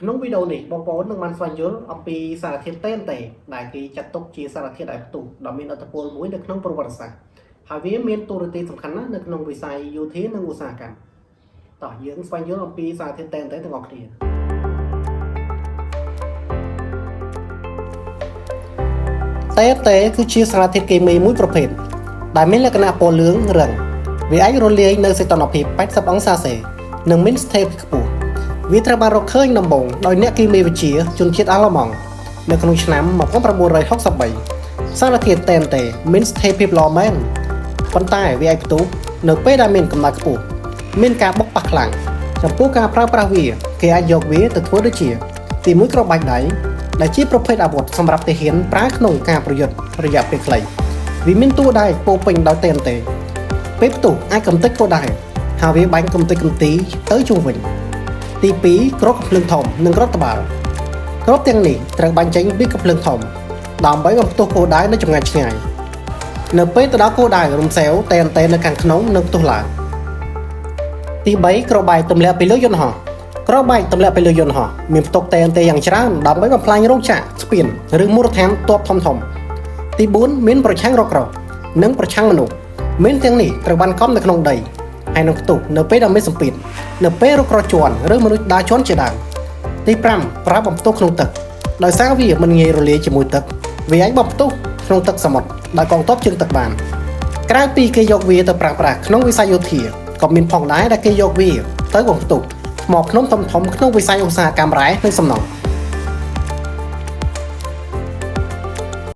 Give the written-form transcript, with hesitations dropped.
ក្នុងវីដេអូនេះបងប្អូននឹងបានស្វែងយល់អំពីសារធាតុតែនតែដែលគេចាត់ទុកជាសារធាតុដែលផ្ទុះដ៏មានឥទ្ធិពលមួយនៅក្នុងប្រវត្តិសាស្ត្រហើយវាមានតួនាទីសំខាន់ណាស់នៅក្នុងវិស័យយោធានិងឧស្សាហកម្មតោះយើងស្វែងយល់អំពីសារធាតុតែនតែទាំងអស់គ្នាតែគឺជាសារធាតុគីមីមួយប្រភេទដែលមានលក្ខណៈពណ៌លឿងរឹងវាអាចរលាយនៅសីតុណ្ហភាព80អង្សាសេនិងមានស្ថិរភាពខ្ពស់វាត្រូវបានរកឃើញដំបូងដោយអ្នកគីមីវិទ្យាជនជាតិអាល្លឺម៉ង់នៅក្នុងឆ្នាំ1963សារធាតុតែនតែមានស្ថិរភាពល្អមែនប៉ុន្តែវាអាចផ្ទុះនៅពេលដែលមានកម្ដៅខ្ពស់មានការបុកប៉ះខ្លាំងចំពោះការប្រើប្រាស់វាគេអាចយកវាទៅធ្វើដូចជាទីមួយក្របបាច់ដៃដែលជាប្រភេទអាវុធសម្រាប់ទាហានប្រើក្នុងការប្រយុទ្ធរយៈពេលខ្លីវាមានតួដែកពោពេញដោយតែនតែពេលផ្ទុះអាចកំទេចក៏ដែរហើយវាបាញ់កំទេចកំទីទៅជុំវិញទី2គ្រាប់កាភ្លើងធំនិងគ្រាប់ត្បាល់គ្រាប់ទាំងនេះត្រូវបាញ់ចេញពីកាភ្លើងធំដើម្បីបំផ្ទុះគោលដៅនៅចម្ងាយឆ្ងាយនៅពេលទៅដល់គោលដៅរំសេវតែនតែនៅខាងក្នុងនឹងផ្ទុះឡើងទី3គ្រាប់បែកទម្លាក់ពីលើយន្តហោះគ្រាប់បែកទម្លាក់ពីលើយន្តហោះមានផ្ទុកតែនតែយ៉ាងច្រើនដើម្បីបំផ្លាញរោងចក្រស្ពានឬមូលដ្ឋានទ័ពធំទី4មានប្រឆាំងរកក្រោះនិងប្រឆាំងមនុស្សមានទាំងនេះត្រូវបានកំនៅក្នុងដីហើយនឹងផ្ទុះនៅពេលដែលមានសម្ពាធនៅពេលរកក្រោះជន់ឬមនុស្សដើរជន់ជាដើមទី5ប្រើបំផ្ទុះក្នុងទឹកដោយសារវាមិនងាយរលាយជាមួយទឹកវាអាចបំផ្ទុះក្នុងទឹកសមុទ្រដោយកងទ័ពជើងទឹកបានក្រៅពីគេយកវាទៅប្រើប្រាស់ក្នុងវិស័យយោធាក៏មានផងដែរដែលគេយកវាទៅបំផ្ទុះថ្មភ្នំធំៗក្នុងវិស័យឧស្សាហកម្មរ៉ែនិងសំណង់